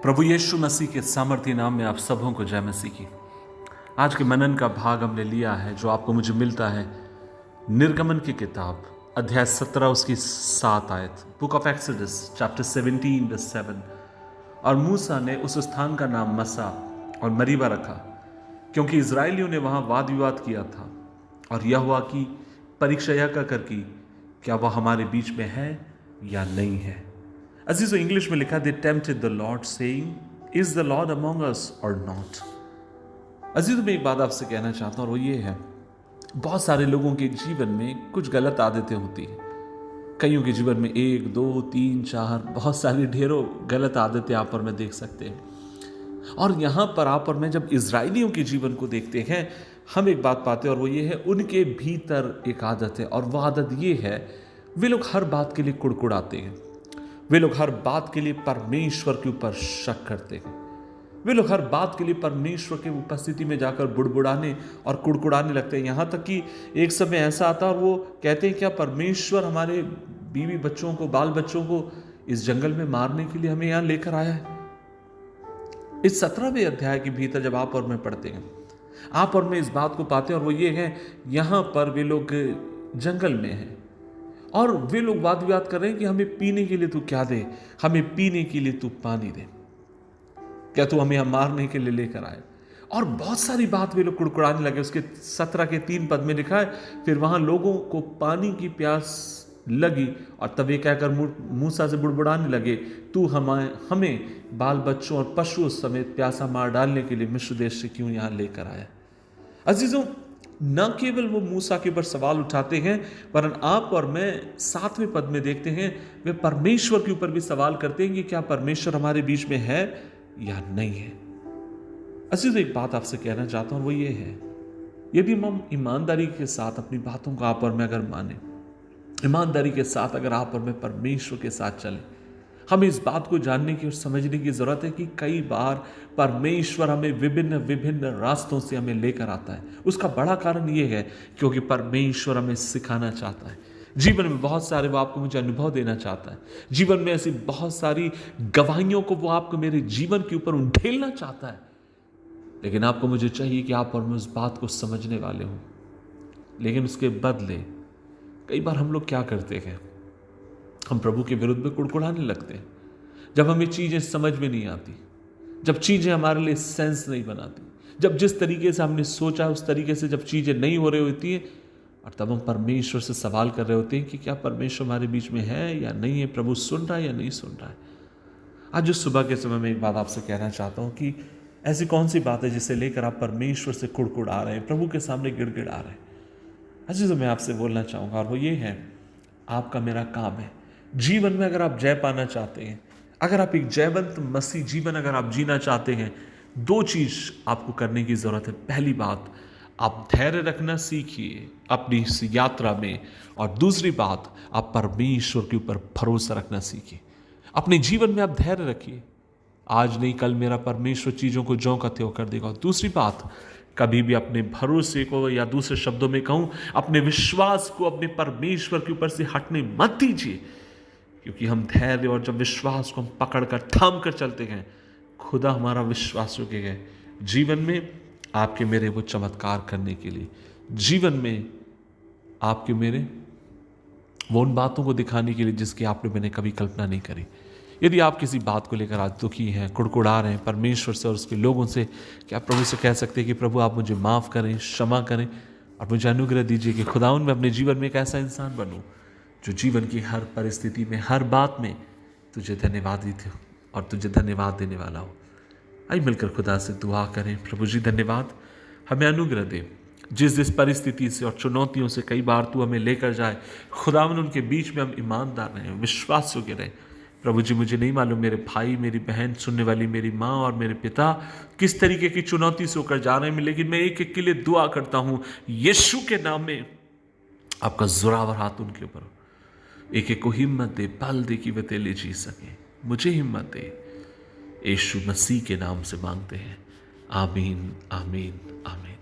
प्रभु यीशु मसीह के सामर्थ्य नाम में आप सबों को जय मसीह की। आज के मनन का भाग हमने लिया है जो आपको मुझे मिलता है निर्गमन की किताब अध्याय 17 उसकी 7 आयत, book of Exodus chapter 17 verse 7। और मूसा ने उस स्थान का नाम मसा और मरीबा रखा क्योंकि इजरायलियों ने वहां वाद विवाद किया था और यहोवा की परीक्षा यह कर की क्या वह हमारे बीच में है या नहीं है। अजीजों, इंग्लिश में लिखा they tempted the lord saying is the lord among us or not. अजीजों, मैं एक बात आपसे कहना चाहता हूं और वो ये है, बहुत सारे लोगों के जीवन में कुछ गलत आदतें होती हैं। कईयों के जीवन में 1, 2, 3, 4 बहुत सारी ढेरों गलत आदतें आप और मैं देख सकते हैं। और यहां पर आप और मैं जब इजरायलियों के जीवन को देखते हैं, हम एक बात पाते हैं और वो ये है, उनके भीतर एक आदत है और वह आदत ये है, वे लोग हर बात के लिए कुड़कुड़ाते हैं। वे लोग हर बात के लिए परमेश्वर के ऊपर शक करते हैं। वे लोग हर बात के लिए परमेश्वर के उपस्थिति में जाकर बुड़बुड़ाने और कुड़कुड़ाने लगते हैं। यहाँ तक कि एक समय ऐसा आता और वो कहते हैं क्या परमेश्वर हमारे बीवी बच्चों को, बाल बच्चों को इस जंगल में मारने के लिए हमें यहाँ लेकर आया है। इस 17वें अध्याय के भीतर जब आप और मैं पढ़ते हैं, आप और मैं इस बात को पाते हैं और वो ये है, यहाँ पर वे लोग जंगल में हैं और वे लोग वाद विवाद कर रहे हैं कि हमें पीने के लिए तू क्या दे, हमें पीने के लिए तू पानी दे, क्या तू हमें मारने के लिए लेकर आए। और बहुत सारी बात वे लोग कुड़कुड़ाने लगे। उसके 17 के 3 पद में लिखा है, फिर वहां लोगों को पानी की प्यास लगी और तब ये कहकर मूसा से बुड़बुड़ाने लगे, तू हमें बाल बच्चों और पशुओं समेत प्यासा मार डालने के लिए मिस्र देश से क्यों यहां लेकर आया। अजीजों, न केवल वो मूसा के ऊपर सवाल उठाते हैं, वरन आप और मैं 7वें पद में देखते हैं वे परमेश्वर के ऊपर भी सवाल करते हैं कि क्या परमेश्वर हमारे बीच में है या नहीं है। अजीजों, एक बात आपसे कहना चाहता हूं, वो ये है, यदि हम ईमानदारी के साथ अपनी बातों को आप और मैं अगर माने, ईमानदारी के साथ अगर आप और मैं परमेश्वर के साथ चले, हमें इस बात को जानने की और समझने की जरूरत है कि कई बार परमेश्वर हमें विभिन्न विभिन्न रास्तों से हमें लेकर आता है। उसका बड़ा कारण यह है क्योंकि परमेश्वर हमें सिखाना चाहता है। जीवन में बहुत सारे वो आपको मुझे अनुभव देना चाहता है। जीवन में ऐसी बहुत सारी गवाहियों को वो आपको मेरे जीवन के ऊपर उंडेलना चाहता है। लेकिन आपको मुझे चाहिए कि आप और मैं उस बात को समझने वाले हों। लेकिन उसके बदले कई बार हम लोग क्या करते हैं, हम प्रभु के विरुद्ध में कुड़कुड़ाने लगते हैं। जब हमें चीजें समझ में नहीं आती, जब चीजें हमारे लिए सेंस नहीं बनाती, जब जिस तरीके से हमने सोचा उस तरीके से जब चीजें नहीं हो रही होती है, और तब हम परमेश्वर से सवाल कर रहे होते हैं कि क्या परमेश्वर हमारे बीच में है या नहीं है, प्रभु सुन रहा है या नहीं सुन रहा है। आज जो सुबह के समय में एक बात आपसे कहना चाहता हूं कि ऐसी कौन सी बात है जिसे लेकर आप परमेश्वर से कुड़कुड़ा रहे हैं, प्रभु के सामने गिड़गिड़ा रहे हैं। आज जो मैं आपसे बोलना चाहूंगा और वो ये है, आपका मेरा काम है जीवन में, अगर आप जय पाना चाहते हैं, अगर आप एक जयवंत मसीह जीवन अगर आप जीना चाहते हैं, 2 चीज आपको करने की जरूरत है। पहली बात, आप धैर्य रखना सीखिए अपनी इस यात्रा में, और दूसरी बात, आप परमेश्वर के ऊपर भरोसा रखना सीखिए। अपने जीवन में आप धैर्य रखिए, आज नहीं कल मेरा परमेश्वर चीजों को ज्यों का त्यों कर देगा। और दूसरी बात, कभी भी अपने भरोसे को, या दूसरे शब्दों में कहूं, अपने विश्वास को अपने परमेश्वर के ऊपर से हटने मत दीजिए, क्योंकि हम धैर्य और जब विश्वास को हम पकड़कर थाम कर चलते हैं, खुदा हमारा विश्वास योग्य है जीवन में आपके मेरे वो चमत्कार करने के लिए, जीवन में आपके मेरे वो उन बातों को दिखाने के लिए जिसकी आपने मैंने कभी कल्पना नहीं करी। यदि आप किसी बात को लेकर आज दुखी हैं, कुड़कुड़ा रहे हैं परमेश्वर से और उसके लोगों से, क्या आप प्रभु से कह सकते हैं कि प्रभु आप मुझे माफ़ करें, क्षमा करें और मुझे अनुग्रह दीजिए कि खुदाउन मैं अपने जीवन में एक ऐसा इंसान बनूं जो जीवन की हर परिस्थिति में, हर बात में तुझे धन्यवाद देते हो और तुझे धन्यवाद देने वाला हो। आइए मिलकर खुदा से दुआ करें। प्रभु जी धन्यवाद, हमें अनुग्रह दे जिस परिस्थिति से और चुनौतियों से कई बार तू हमें लेकर जाए, खुदावन उनके बीच में हम ईमानदार रहें, विश्वास योग्य रहें। प्रभु जी, मुझे नहीं मालूम मेरे भाई, मेरी बहन, सुनने वाली मेरी माँ और मेरे पिता किस तरीके की चुनौती से होकर जा रहे हैं, लेकिन मैं एक एक के लिए दुआ करता हूँ यीशु के नाम में, आपका जोरावर हाथ उनके ऊपर, एक एक को हिम्मत दे, बल दे कि वे तेरे जी सके। मुझे हिम्मत दे, यीशु मसीह के नाम से मांगते हैं, आमीन आमीन आमीन।